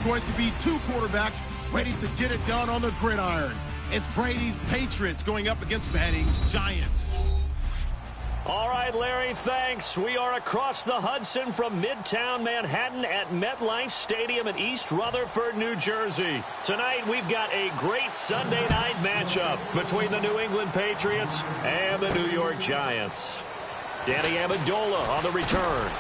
Going to be two quarterbacks ready to get it done on the gridiron. It's Brady's Patriots going up against Manning's Giants. All right, Larry, thanks. We are across the Hudson from Midtown Manhattan at MetLife Stadium in East Rutherford, New Jersey. Tonight, we've got a great Sunday night matchup between the New England Patriots and the New York Giants. Danny Amendola on the return.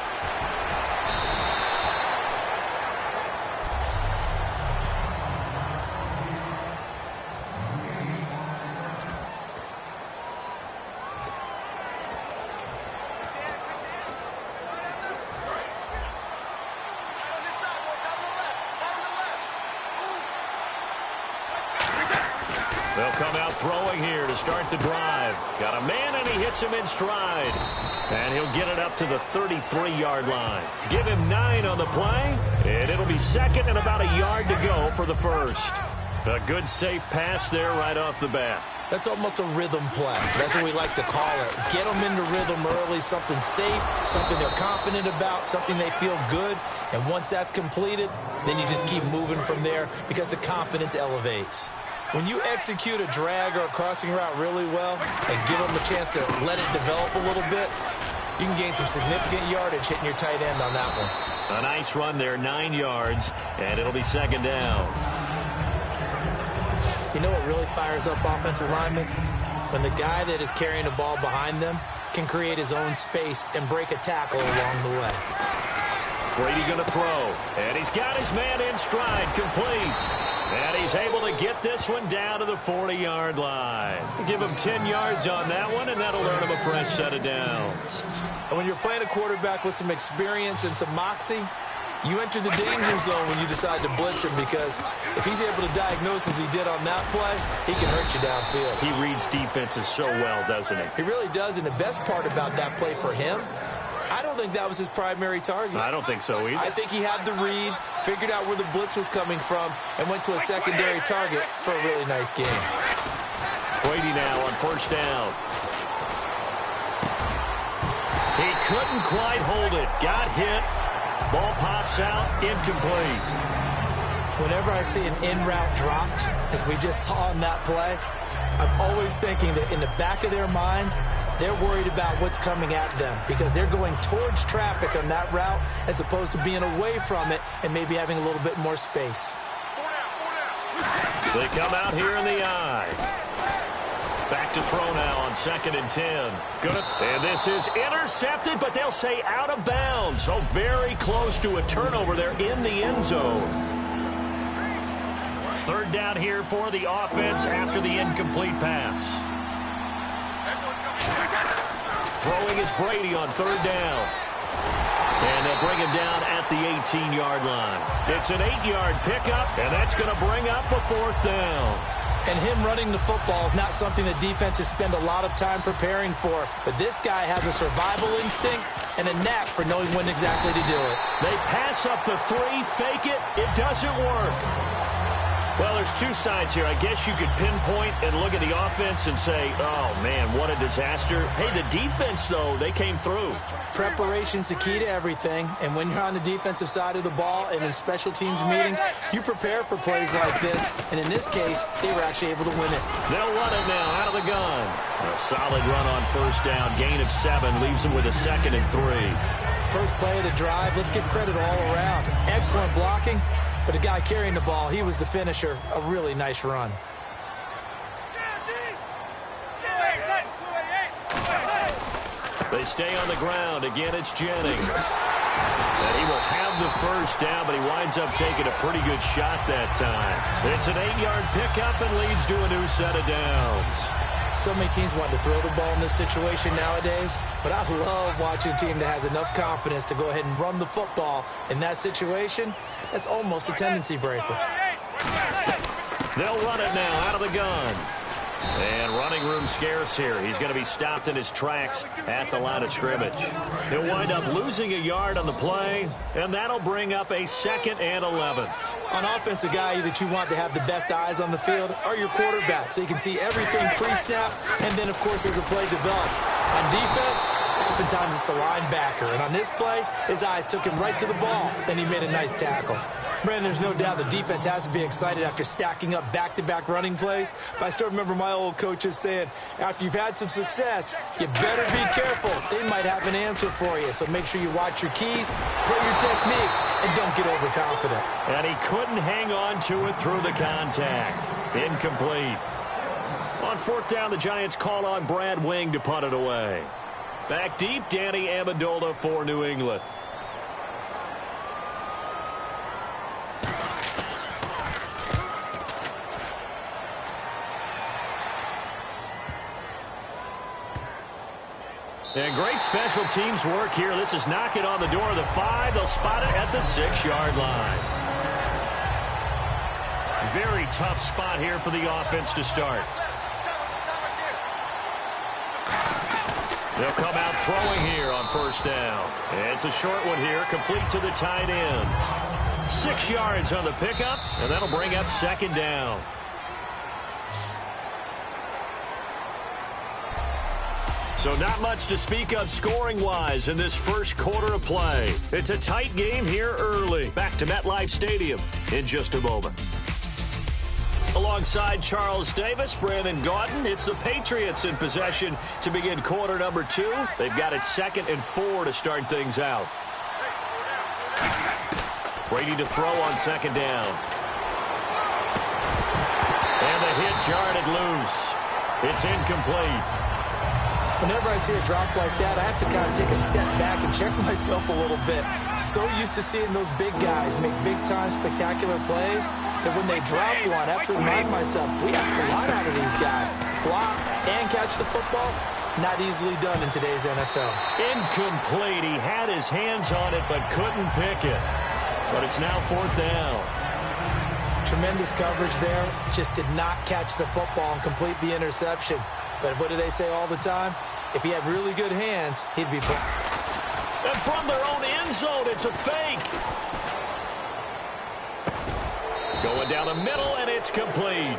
They'll come out throwing here to start the drive. Got a man, and he hits him in stride. And he'll get it up to the 33-yard line. Give him 9 on the play, and it'll be second and about a yard to go for the first. A good, safe pass there right off the bat. That's almost a rhythm play. That's what we like to call it. Get them into rhythm early, something safe, something they're confident about, something they feel good. And once that's completed, then you just keep moving from there because the confidence elevates. When you execute a drag or a crossing route really well and give them a chance to let it develop a little bit, you can gain some significant yardage hitting your tight end on that one. A nice run there, 9 yards, and it'll be second down. You know what really fires up offensive linemen? When the guy that is carrying the ball behind them can create his own space and break a tackle along the way. Brady going to throw, and he's got his man in stride, complete. And he's able to get this one down to the 40-yard line. Give him 10 yards on that one, and that'll earn him a fresh set of downs. And when you're playing a quarterback with some experience and some moxie, you enter the danger zone when you decide to blitz him, because if he's able to diagnose as he did on that play, he can hurt you downfield. He reads defenses so well, doesn't he? He really does, and the best part about that play for him, I don't think that was his primary target. I don't think so either. I think he had the read, figured out where the blitz was coming from, and went to a secondary target for a really nice game. Brady now on first down. He couldn't quite hold it. Got hit. Ball pops out, incomplete. Whenever I see an in-route dropped, as we just saw on that play, I'm always thinking that in the back of their mind, they're worried about what's coming at them because they're going towards traffic on that route as opposed to being away from it and maybe having a little bit more space. They come out here in the eye. Back to throw now on 2nd and 10. And this is intercepted, but they'll say out of bounds. So very close to a turnover there in the end zone. 3rd down here for the offense after the incomplete pass. Throwing is Brady on 3rd down. And they'll bring him down at the 18-yard line. It's an 8-yard pickup, and that's going to bring up a 4th down. And him running the football is not something that defenses spend a lot of time preparing for. But this guy has a survival instinct and a knack for knowing when exactly to do it. They pass up the 3, fake it. It doesn't work. Well, there's two sides here. I guess you could pinpoint and look at the offense and say, oh, man, what a disaster. Hey, the defense, though, they came through. Preparation's the key to everything. And when you're on the defensive side of the ball and in special teams meetings, you prepare for plays like this. And in this case, they were actually able to win it. They'll run it now out of the gun. A solid run on first down. Gain of 7 leaves them with a 2nd and 3. First play of the drive. Let's give credit all around. Excellent blocking. But the guy carrying the ball, he was the finisher. A really nice run. They stay on the ground. Again, it's Jennings. And he will have the first down, but he winds up taking a pretty good shot that time. It's an 8-yard pickup and leads to a new set of downs. So many teams want to throw the ball in this situation nowadays, but I love watching a team that has enough confidence to go ahead and run the football in that situation. That's almost a tendency breaker. They'll run it now out of the gun. And running room scarce here. He's going to be stopped in his tracks at the line of scrimmage. He'll wind up losing a yard on the play, and that'll bring up a 2nd and 11. On offense, the guy that you want to have the best eyes on the field are your quarterback, so you can see everything pre-snap, and then, of course, as the play develops. On defense, oftentimes it's the linebacker, and on this play, his eyes took him right to the ball, and he made a nice tackle. Brandon, there's no doubt the defense has to be excited after stacking up back-to-back running plays. But I still remember my old coaches saying, after you've had some success, you better be careful. They might have an answer for you. So make sure you watch your keys, play your techniques, and don't get overconfident. And he couldn't hang on to it through the contact. Incomplete. On fourth down, the Giants call on Brad Wing to punt it away. Back deep, Danny Amendola for New England. And great special teams work here. This is knocking on the door of the 5. They'll spot it at the 6-yard line. Very tough spot here for the offense to start. They'll come out throwing here on first down. It's a short one here, complete to the tight end. 6 yards on the pickup, and that'll bring up second down. So not much to speak of scoring-wise in this first quarter of play. It's a tight game here early. Back to MetLife Stadium in just a moment. Alongside Charles Davis, Brandon Gaudin, it's the Patriots in possession to begin quarter number 2. They've got it 2nd and 4 to start things out. Brady to throw on second down. And the hit jarred it loose. It's incomplete. Whenever I see a drop like that, I have to kind of take a step back and check myself a little bit. So used to seeing those big guys make big-time spectacular plays that when they drop one, I have to remind myself, we ask a lot out of these guys. Block and catch the football, not easily done in today's NFL. Incomplete. He had his hands on it but couldn't pick it. But it's now fourth down. Tremendous coverage there. Just did not catch the football and complete the interception. But what do they say all the time? If he had really good hands, he'd be... And from their own end zone, it's a fake. Going down the middle, and it's complete.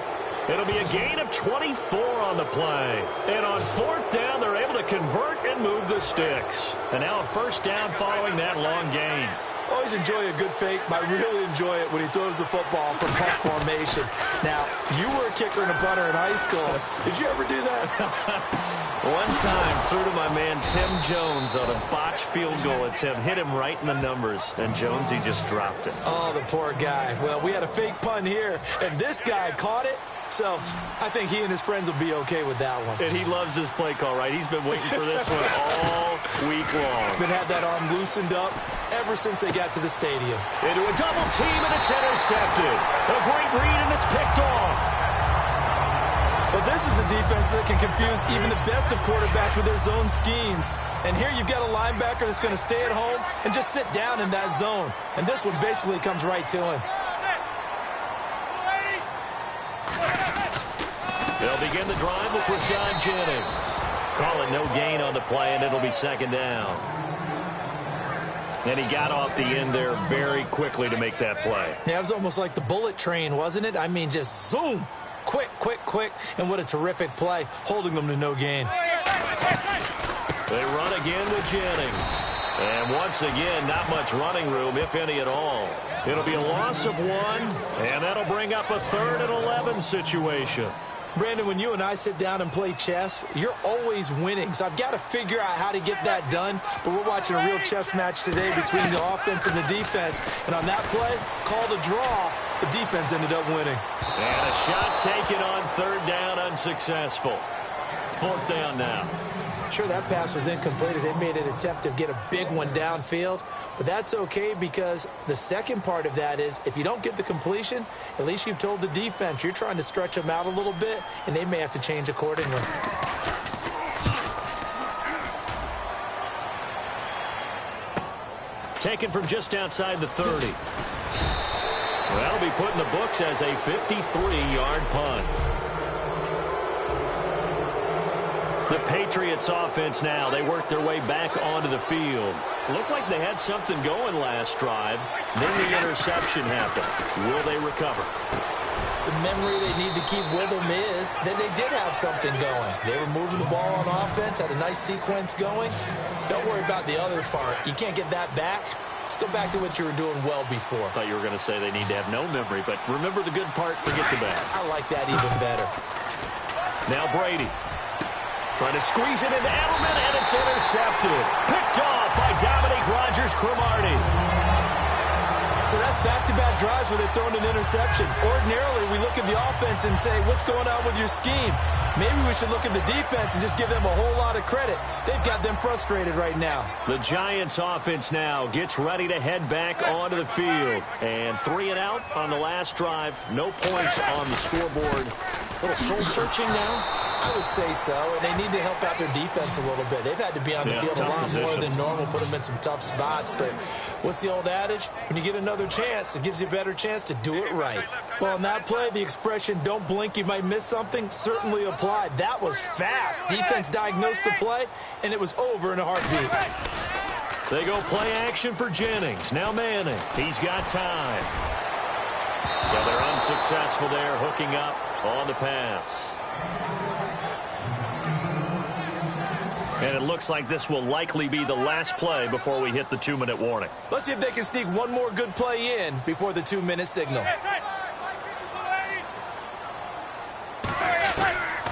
It'll be a gain of 24 on the play. And on fourth down, they're able to convert and move the sticks. And now a first down following that long gain. Always enjoy a good fake, but I really enjoy it when he throws the football from punt formation. Now, you were a kicker and a punter in high school. Did you ever do that? One time, threw to my man Tim Jones on a botched field goal attempt. Hit him right in the numbers, and Jonesy just dropped it. Oh, the poor guy. Well, we had a fake punt here, and this guy caught it. So I think he and his friends will be okay with that one. And he loves his play call, right? He's been waiting for this one all week long. Been had that arm loosened up ever since they got to the stadium. Into a double team, and it's intercepted. A great read, and it's picked off. But this is a defense that can confuse even the best of quarterbacks with their zone schemes. And here you've got a linebacker that's going to stay at home and just sit down in that zone. And this one basically comes right to him. They'll begin the drive with Rashawn Jennings. Call it no gain on the play, and it'll be second down. And he got off the end there very quickly to make that play. Yeah, it was almost like the bullet train, wasn't it? I mean, just zoom. Quick, quick, quick. And what a terrific play, holding them to no gain. They run again with Jennings. And once again, not much running room, if any at all. It'll be a loss of 1, and that'll bring up a 3rd and 11 situation. Brandon, when you and I sit down and play chess, you're always winning. So I've got to figure out how to get that done. But we're watching a real chess match today between the offense and the defense. And on that play, called a draw, the defense ended up winning. And a shot taken on third down, unsuccessful. Fourth down now. Sure, that pass was incomplete as they made an attempt to get a big one downfield. But that's okay because the second part of that is if you don't get the completion, at least you've told the defense you're trying to stretch them out a little bit, and they may have to change accordingly. Taken from just outside the 30. That'll be put in the books as a 53-yard punt. The Patriots offense now, they work their way back onto the field. Looked like they had something going last drive. Then the interception happened. Will they recover? The memory they need to keep with them is that they did have something going. They were moving the ball on offense, had a nice sequence going. Don't worry about the other part. You can't get that back. Let's go back to what you were doing well before. I thought you were going to say they need to have no memory, but remember the good part, forget the bad. I like that even better. Now Brady. Trying to squeeze it into Edelman, and it's intercepted. Picked off by Dominique Rodgers-Cromartie. So that's back-to-back drives where they're throwing an interception. Ordinarily, we look at the offense and say, what's going on with your scheme? Maybe we should look at the defense and just give them a whole lot of credit. They've got them frustrated right now. The Giants offense now gets ready to head back onto the field. And 3 and out on the last drive. No points on the scoreboard. A little soul-searching now. I would say so, and they need to help out their defense a little bit. They've had to be on the field a lot more than normal, put them in some tough spots. But what's the old adage? When you get another chance, it gives you a better chance to do it right. Well, in that play, the expression, don't blink, you might miss something, certainly applied. That was fast. Defense diagnosed the play, and it was over in a heartbeat. They go play action for Jennings. Now Manning. He's got time. So they're unsuccessful there, hooking up on the pass. And it looks like this will likely be the last play before we hit the 2-minute warning. Let's see if they can sneak one more good play in before the 2-minute signal.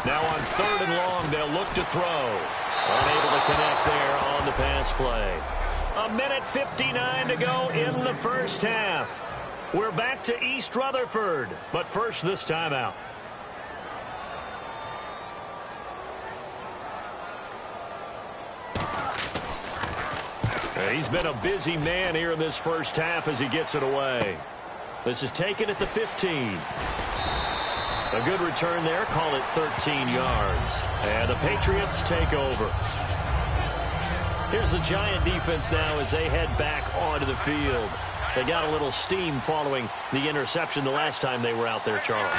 Now on 3rd and long, they'll look to throw. Unable to connect there on the pass play. 1:59 to go in the first half. We're back to East Rutherford, but first this timeout. He's been a busy man here in this first half as he gets it away. This is taken at the 15. A good return there. Call it 13 yards. And the Patriots take over. Here's the Giant defense now as they head back onto the field. They got a little steam following the interception the last time they were out there, Charles.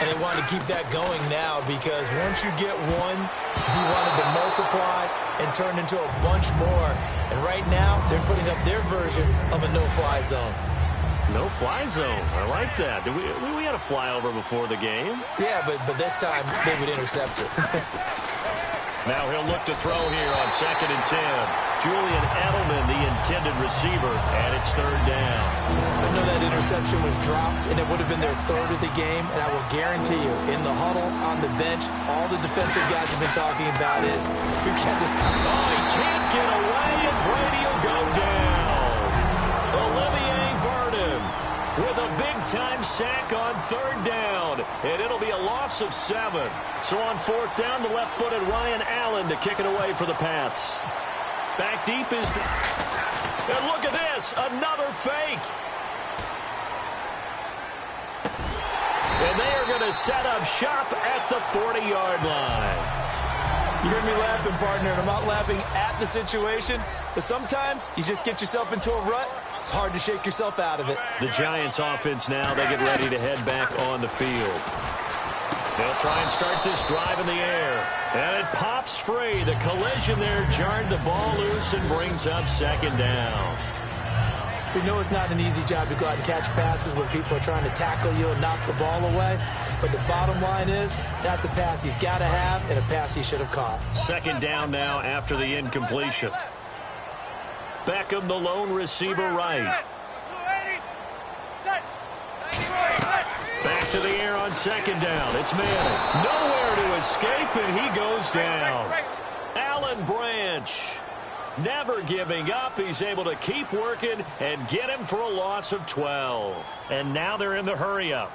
And they want to keep that going now because once you get one, you want it to multiply and turn into a bunch more. And right now, they're putting up their version of a no-fly zone. No-fly zone. I like that. We had a flyover before the game. Yeah, but this time they would intercept it. Now he'll look to throw here on 2nd and 10. Julian Edelman, the intended receiver, and it's 3rd down. I know that interception was dropped, and it would have been their 3rd of the game, and I will guarantee you, in the huddle, on the bench, all the defensive guys have been talking about is, we've kept this coming. Oh, he can't get away, and Brady will go down. Olivier Vernon with a big-time sack on 3rd down, and it'll be a loss of 7. So on 4th down, the left-footed Ryan Allen to kick it away for the Pats. Back deep is... And look at this, another fake. And they are going to set up shop at the 40-yard line. You hear me laughing, partner, and I'm not laughing at the situation, but sometimes you just get yourself into a rut. It's hard to shake yourself out of it. The Giants offense now, they get ready to head back on the field. They'll try and start this drive in the air. And it pops free. The collision there jarred the ball loose and brings up 2nd down. We know it's not an easy job to go out and catch passes when people are trying to tackle you and knock the ball away. But the bottom line is, that's a pass he's got to have and a pass he should have caught. 2nd down now after the incompletion. Beckham, the lone receiver right. Back to the air on 2nd down. It's Manning. Nowhere to escape, and he goes down. Alan Branch, never giving up. He's able to keep working and get him for a loss of 12. And now they're in the hurry-up.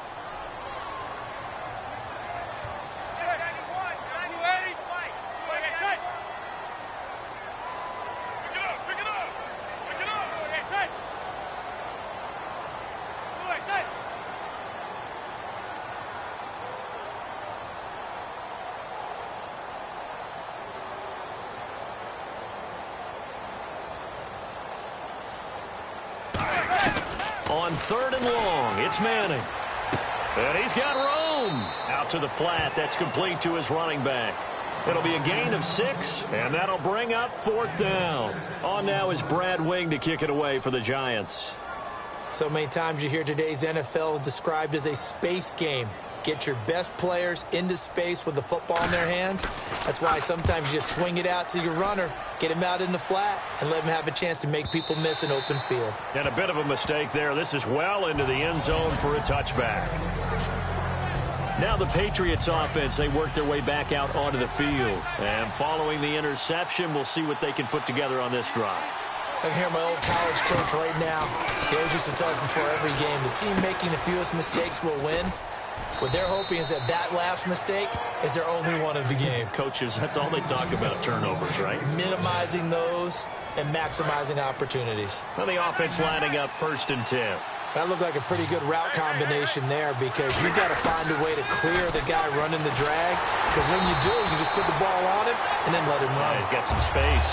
On 3rd and long, it's Manning. And he's got room. Out to the flat. That's complete to his running back. It'll be a gain of 6, and that'll bring up 4th down. On now is Brad Wing to kick it away for the Giants. So many times you hear today's NFL described as a space game. Get your best players into space with the football in their hands. That's why sometimes you swing it out to your runner, Get him out in the flat and let him have a chance to make people miss an open field. And a bit of a mistake there. This is well into the end zone for a touchback. Now the Patriots offense, they work their way back out onto the field. And following the interception, we'll see what they can put together on this drive. I can hear my old college coach right now. He always used to tell us before every game, the team making the fewest mistakes will win. What they're hoping is that that last mistake is their only one of the game. Coaches, that's all they talk about, turnovers, right? Minimizing those and maximizing opportunities. Well, the offense lining up 1st and 10. That looked like a pretty good route combination there because you've got to find a way to clear the guy running the drag. Because when you do, you just put the ball on him and then let him run. He's got some space.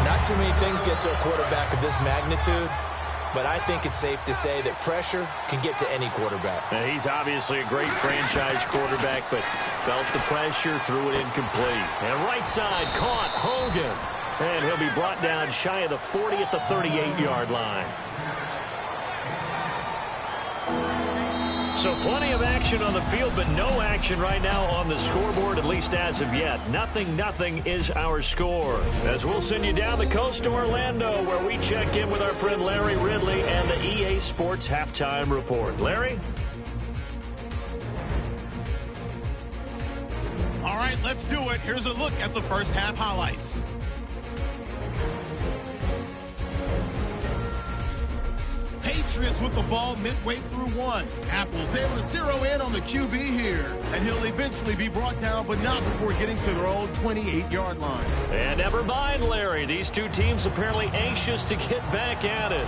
Not too many things get to a quarterback of this magnitude, but I think it's safe to say that pressure can get to any quarterback. Now, he's obviously a great franchise quarterback, but felt the pressure, threw it incomplete. And right side caught Hogan. And he'll be brought down shy of the 40 at the 38-yard line. So plenty of action on the field, but no action right now on the scoreboard, at least as of yet. 0-0 is our score. As we'll send you down the coast to Orlando, where we check in with our friend Larry Ridley and the EA Sports Halftime Report. Larry? All right, let's do it. Here's a look at the first half highlights. Patriots with the ball midway through one. Apple's able to zero in on the QB here. And he'll eventually be brought down, but not before getting to their own 28-yard line. And never mind, Larry. These two teams apparently anxious to get back at it.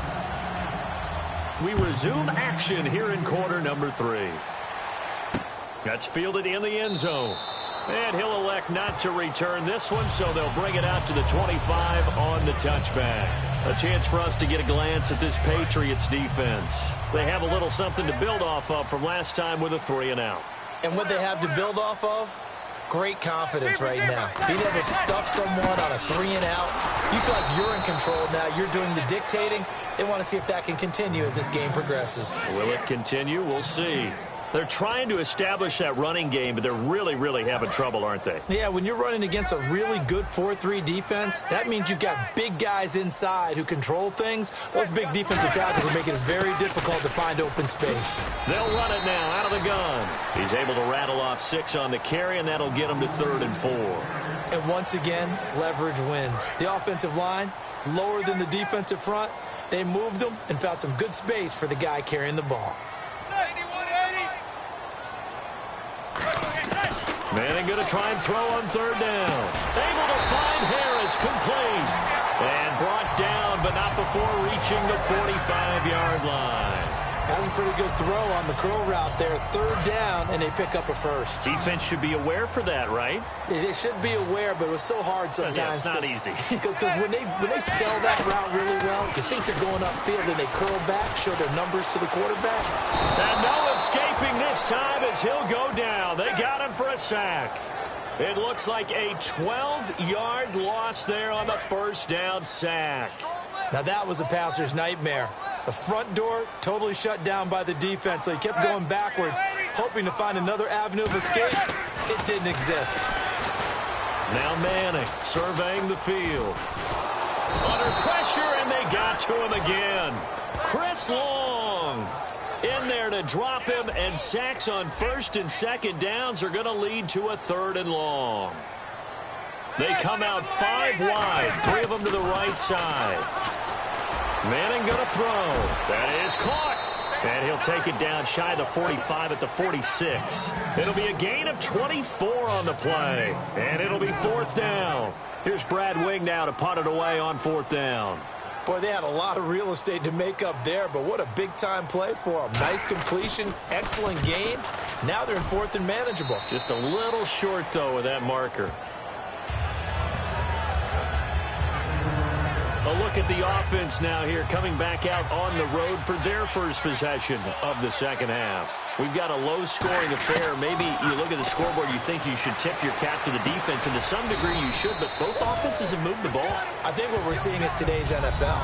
We resume action here in quarter number 3. That's fielded in the end zone. And he'll elect not to return this one, so they'll bring it out to the 25 on the touchback. A chance for us to get a glance at this Patriots defense. They have a little something to build off of from last time with a 3-and-out. And what they have to build off of? Great confidence right now. Being able to stuff someone on a 3-and-out. You feel like you're in control now. You're doing the dictating. They want to see if that can continue as this game progresses. Will it continue? We'll see. They're trying to establish that running game, but they're really having trouble, aren't they? Yeah, when you're running against a really good 4-3 defense, that means you've got big guys inside who control things. Those big defensive tackles are making it very difficult to find open space. They'll run it now out of the gun. He's able to rattle off 6 on the carry, and that'll get him to 3rd and 4. And once again, leverage wins. The offensive line, lower than the defensive front. They moved them and found some good space for the guy carrying the ball. Manning going to try and throw on 3rd down. Able to find Harris, complete. And brought down, but not before reaching the 45-yard line. That was a pretty good throw on the curl route there. 3rd down, and they pick up a first. Defense should be aware for that, right? They should be aware, but it was so hard sometimes. Yeah, it's not easy. Because when they sell that route really well, you think they're going upfield, and they curl back, show their numbers to the quarterback. And no escaping this time as he'll go down. They got him for a sack. It looks like a 12-yard loss there on the 1st down sack. Now that was a passer's nightmare. The front door totally shut down by the defense, so he kept going backwards, hoping to find another avenue of escape. It didn't exist. Now Manning surveying the field. Under pressure, and they got to him again. Chris Long in there to drop him, and sacks on 1st and 2nd downs are going to lead to a 3rd and long. They come out 5 wide, 3 of them to the right side. Manning going to throw. That is caught. And he'll take it down shy of the 45 at the 46. It'll be a gain of 24 on the play. And it'll be 4th down. Here's Brad Wing now to punt it away on 4th down. Boy, they had a lot of real estate to make up there, but what a big-time play for them. Nice completion, excellent game. Now they're in 4th and manageable. Just a little short, though, with that marker. A look at the offense now here, coming back out on the road for their first possession of the 2nd half. We've got a low-scoring affair. Maybe you look at the scoreboard, you think you should tip your cap to the defense, and to some degree you should, but both offenses have moved the ball. I think what we're seeing is today's NFL,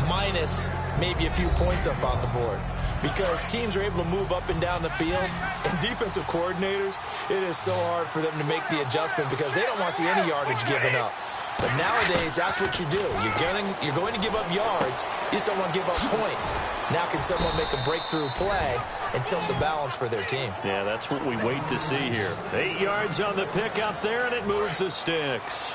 minus maybe a few points up on the board, because teams are able to move up and down the field, and defensive coordinators, it is so hard for them to make the adjustment because they don't want to see any yardage given up. But nowadays, that's what you do. You're going to give up yards. You just don't want to give up points. Now can someone make a breakthrough play and tilt the balance for their team? Yeah, that's what we wait to see here. 8 yards on the pickup there, and it moves the sticks.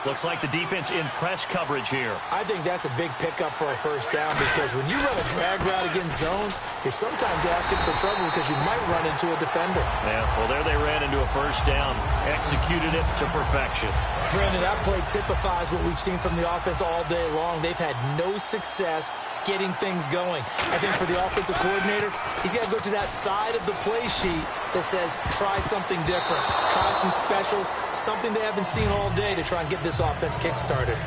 Looks like the defense in press coverage here. I think that's a big pickup for a first down because when you run a drag route against zone, you're sometimes asking for trouble because you might run into a defender. Yeah, well, there they ran into a first down. Executed it to perfection. Brandon, that play typifies what we've seen from the offense all day long. They've had no success getting things going. I think for the offensive coordinator, he's got to go to that side of the play sheet that says, try something different. Try some specials, something they haven't seen all day to try and get this offense kick-started.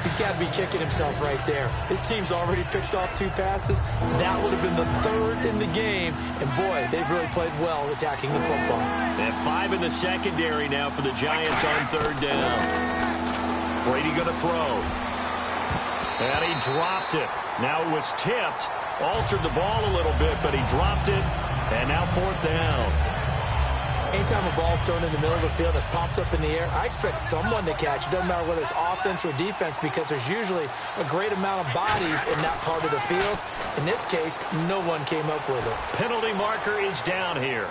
He's got to be kicking himself right there. His team's already picked off 2 passes. That would have been the 3rd in the game. And, boy, they've really played well attacking the football. They have 5 in the secondary now for the Giants on 3rd down. Brady going to throw. And he dropped it. Now it was tipped. Altered the ball a little bit, but he dropped it. And now 4th down. Anytime a ball's thrown in the middle of the field that's popped up in the air, I expect someone to catch. It doesn't matter whether it's offense or defense because there's usually a great amount of bodies in that part of the field. In this case, no one came up with it. Penalty marker is down here.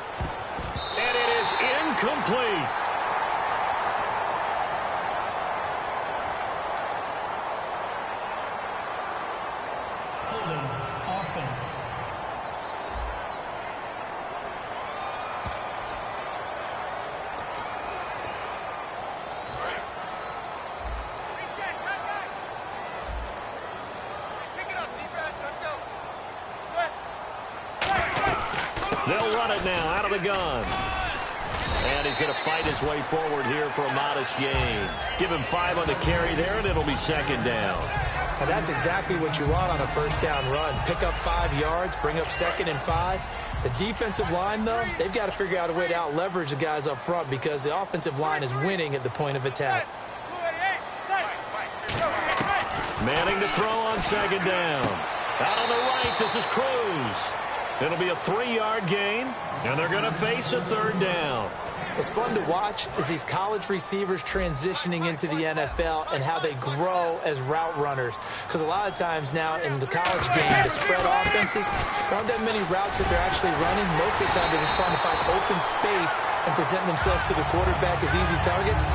And it is incomplete. Holding offense. They'll run it now out of the gun. And he's going to fight his way forward here for a modest gain. Give him 5 on the carry there, and it'll be 2nd down. And that's exactly what you want on a first down run. Pick up 5 yards, bring up 2nd and 5. The defensive line, though, they've got to figure out a way to out-leverage the guys up front because the offensive line is winning at the point of attack. Manning to throw on 2nd down. Out on the right, this is Cruz. It'll be a 3-yard gain, and they're going to face a 3rd down. What's fun to watch is these college receivers transitioning into the NFL and how they grow as route runners. Because a lot of times now in the college game, the spread offenses, there aren't that many routes that they're actually running. Most of the time, they're just trying to find open space and present themselves to the quarterback as easy targets.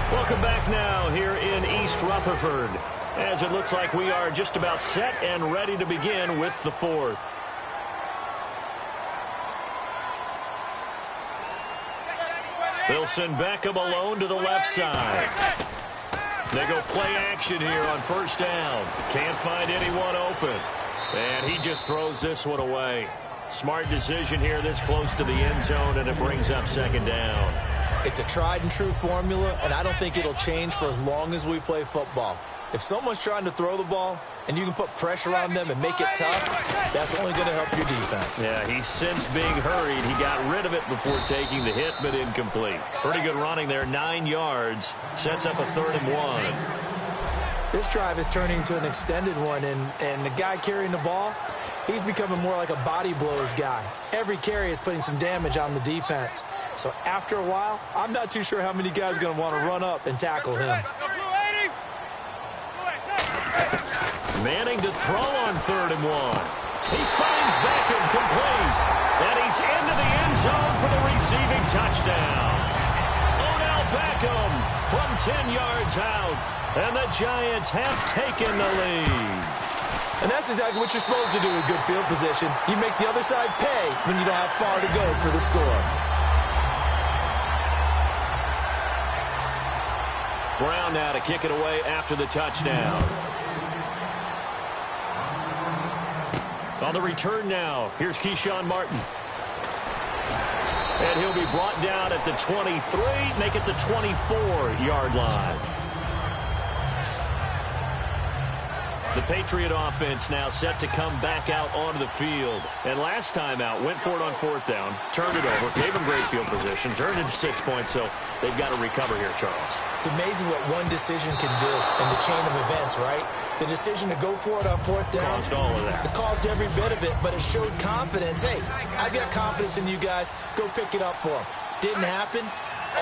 Welcome back now here in East Rutherford, as it looks like we are just about set and ready to begin with the 4th. They'll send Beckham alone to the left side. They go play action here on 1st down. Can't find anyone open. And he just throws this one away. Smart decision here this close to the end zone, and it brings up 2nd down. It's a tried-and-true formula, and I don't think it'll change for as long as we play football. If someone's trying to throw the ball and you can put pressure on them and make it tough, that's only going to help your defense. Yeah, he's since being hurried. He got rid of it before taking the hit, but incomplete. Pretty good running there, 9 yards. Sets up a 3rd and 1. This drive is turning into an extended one, and the guy carrying the ball, he's becoming more like a body blows guy. Every carry is putting some damage on the defense. So after a while, I'm not too sure how many guys are going to want to run up and tackle him. Manning to throw on 3rd and 1. He finds Beckham complete. And he's into the end zone for the receiving touchdown. Odell Beckham from 10 yards out. And the Giants have taken the lead. And that's exactly what you're supposed to do with good field position. You make the other side pay when you don't have far to go for the score. Brown now to kick it away after the touchdown. On the return now, here's Keyshawn Martin. And he'll be brought down at the 23, make it the 24-yard line. The Patriot offense now set to come back out onto the field. And last time out, went for it on 4th down, turned it over, gave them great field position, turned it to 6 points, so they've got to recover here, Charles. It's amazing what one decision can do in the chain of events, right? The decision to go for it on 4th down. Caused all of that. It caused every bit of it, but it showed confidence. Hey, I've got confidence in you guys. Go pick it up for them. Didn't happen.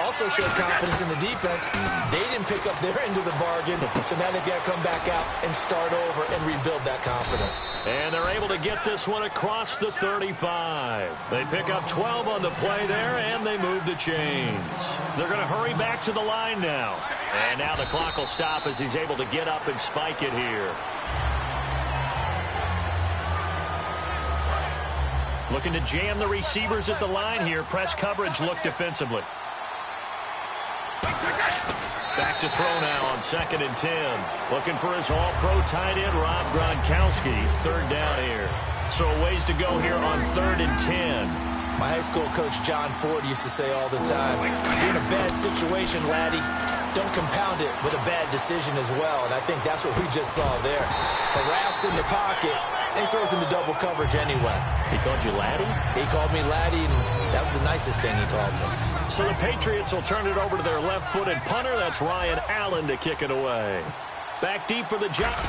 also showed confidence in the defense. They didn't pick up their end of the bargain, so now they've got to come back out and start over and rebuild that confidence. And they're able to get this one across the 35. They pick up 12 on the play there, and they move the chains. They're going to hurry back to the line now. And now the clock will stop as he's able to get up and spike it here. Looking to jam the receivers at the line here. Press coverage look defensively. Back to throw now on 2nd and 10. Looking for his all-pro tight end, Rob Gronkowski. 3rd down here. So a ways to go here on 3rd and 10. My high school coach, John Ford, used to say all the time, if you're in a bad situation, laddie, don't compound it with a bad decision as well. And I think that's what we just saw there. Harassed in the pocket. And he throws into double coverage anyway. He called you laddie? He called me laddie, and that was the nicest thing he called me. So the Patriots will turn it over to their left-footed punter. That's Ryan Allen to kick it away. Back deep for the Giants.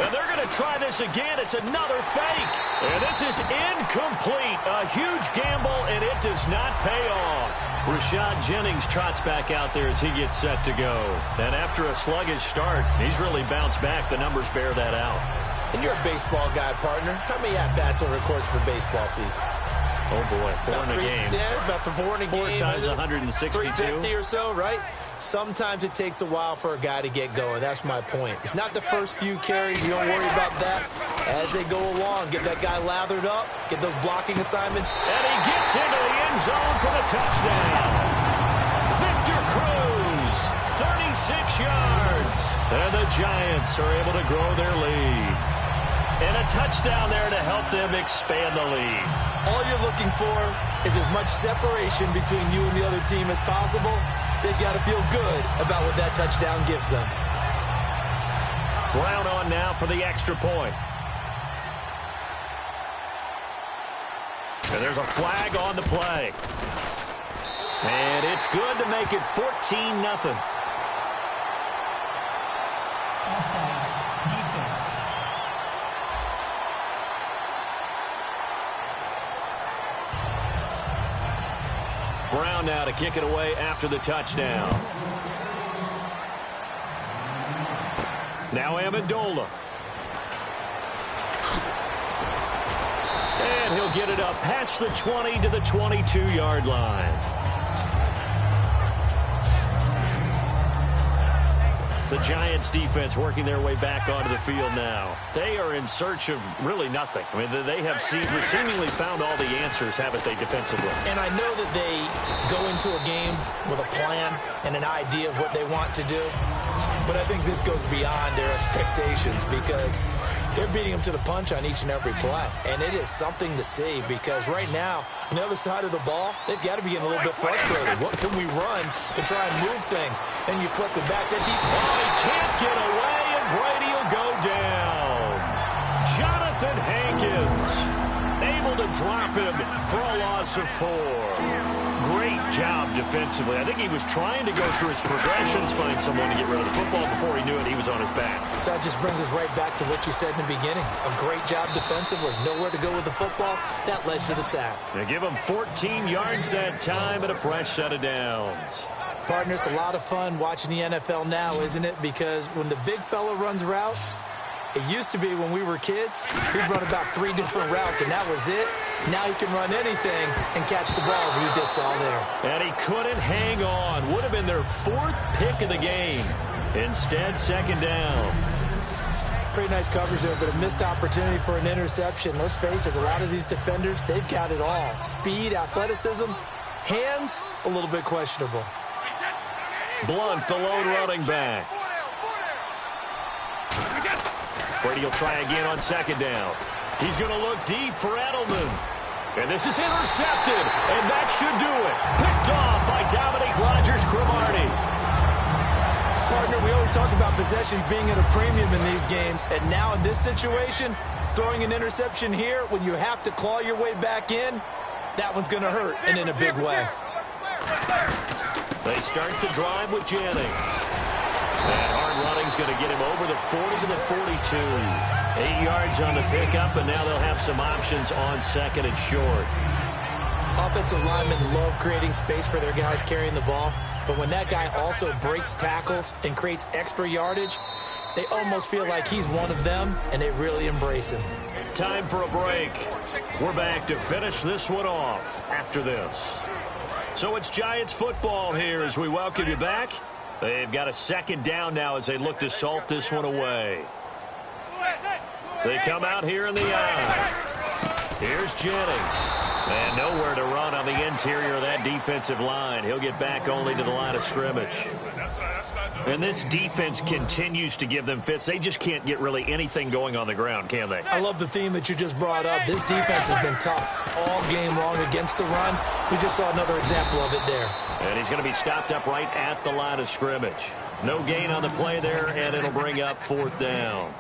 And they're going to try this again. It's another fake. And this is incomplete. A huge gamble, and it does not pay off. Rashad Jennings trots back out there as he gets set to go. And after a sluggish start, he's really bounced back. The numbers bear that out. And you're a baseball guy, partner. How many at-bats over the course of a baseball season? Oh, boy, 4 in a game. Yeah, about 4 in a game. 4 times 162. 350 or so, right? Sometimes it takes a while for a guy to get going. That's my point. It's not the first few carries. You don't worry about that. As they go along, get that guy lathered up, get those blocking assignments. And he gets into the end zone for the touchdown. Victor Cruz, 36 yards. And the Giants are able to grow their lead. And a touchdown there to help them expand the lead. All you're looking for is as much separation between you and the other team as possible. They've got to feel good about what that touchdown gives them. Brown on now for the extra point. And there's a flag on the play. And it's good to make it 14-0. Offside. Defense. Brown now to kick it away after the touchdown. Now Amendola. And he'll get it up past the 20 to the 22-yard line. The Giants defense working their way back onto the field now. They are in search of really nothing. I mean, they have seemingly found all the answers, haven't they, defensively? And I know that they go into a game with a plan and an idea of what they want to do. But I think this goes beyond their expectations because they're beating them to the punch on each and every play. And it is something to see because right now, on the other side of the ball, they've got to be getting a little bit frustrated. What can we run to try and move things? And you flip it back that deep. Oh, he can't get away, and Brady will go down. Jonathan Hankins able to drop him for a loss of 4. Great job defensively. I think he was trying to go through his progressions, find someone to get rid of the football. Before he knew it, he was on his back. So that just brings us right back to what you said in the beginning. A great job defensively. Nowhere to go with the football. That led to the sack. They give him 14 yards that time and a fresh set of downs. Partner, it's a lot of fun watching the NFL now, isn't it? Because when the big fella runs routes, it used to be when we were kids, he'd run about 3 different routes, and that was it. Now he can run anything and catch the balls we just saw there. And he couldn't hang on. Would have been their 4th pick of the game. Instead, 2nd down. Pretty nice coverage there, but a missed opportunity for an interception. Let's face it, a lot of these defenders, they've got it all. Speed, athleticism, hands, a little bit questionable. Blunt, the lone running back. Brady will try again on 2nd down. He's going to look deep for Edelman. And this is intercepted. And that should do it. Picked off by Dominique Rodgers-Cromartie. Partner, we always talk about possessions being at a premium in these games. And now in this situation, throwing an interception here when you have to claw your way back in, that one's going to hurt and in a big way. They start the drive with Jennings. That hard running's going to get him over the 40 to the 42. 8 yards on the pickup, and now they'll have some options on 2nd and short. Offensive linemen love creating space for their guys carrying the ball, but when that guy also breaks tackles and creates extra yardage, they almost feel like he's one of them, and they really embrace him. Time for a break. We're back to finish this one off after this. So it's Giants football here as we welcome you back. They've got a second down now as they look to salt this one away. They come out here in the eye. Here's Jennings. And nowhere to run on the interior of that defensive line. He'll get back only to the line of scrimmage. And this defense continues to give them fits. They just can't get really anything going on the ground, can they? I love the theme that you just brought up. This defense has been tough all game long against the run. We just saw another example of it there. And he's going to be stopped up right at the line of scrimmage. No gain on the play there, and it'll bring up fourth down.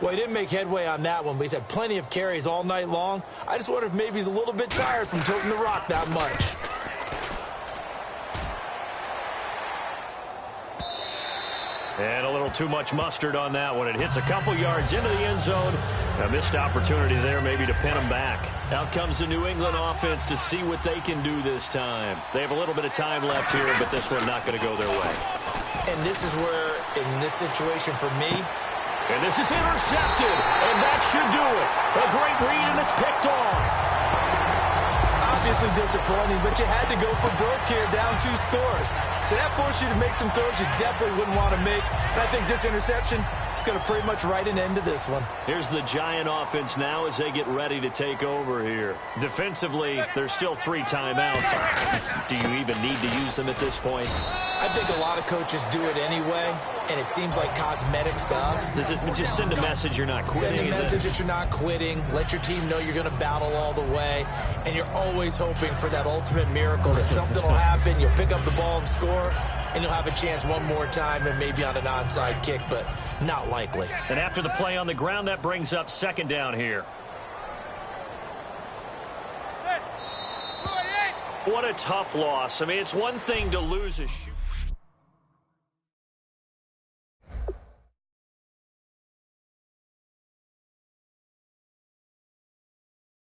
Well, he didn't make headway on that one, but he's had plenty of carries all night long. I just wonder if maybe he's a little bit tired from toting the rock that much. And a little too much mustard on that one. It hits a couple yards into the end zone. A missed opportunity there maybe to pin him back. Out comes the New England offense to see what they can do this time. They have a little bit of time left here, but this one not going to go their way. And this is where, in this situation for me, and this is intercepted, and that should do it. A great read, and it's picked off. obviously disappointing, but you had to go for broke here, down 2 scores. So that forced you to make some throws you definitely wouldn't want to make. And I think this interception is going to pretty much write an end to this one. Here's the Giant offense now as they get ready to take over here. Defensively, there's still 3 timeouts. Do you even need to use them at this point? I think a lot of coaches do it anyway, and it seems like cosmetics to us. Does it just send a message you're not quitting? Send a message that you're not quitting. Let your team know you're going to battle all the way, and you're always hoping for that ultimate miracle that something will happen, you'll pick up the ball and score, and you'll have a chance one more time and maybe on an onside kick, but not likely. And after the play on the ground, that brings up 2nd down here. What a tough loss. I mean, it's one thing to lose a shot.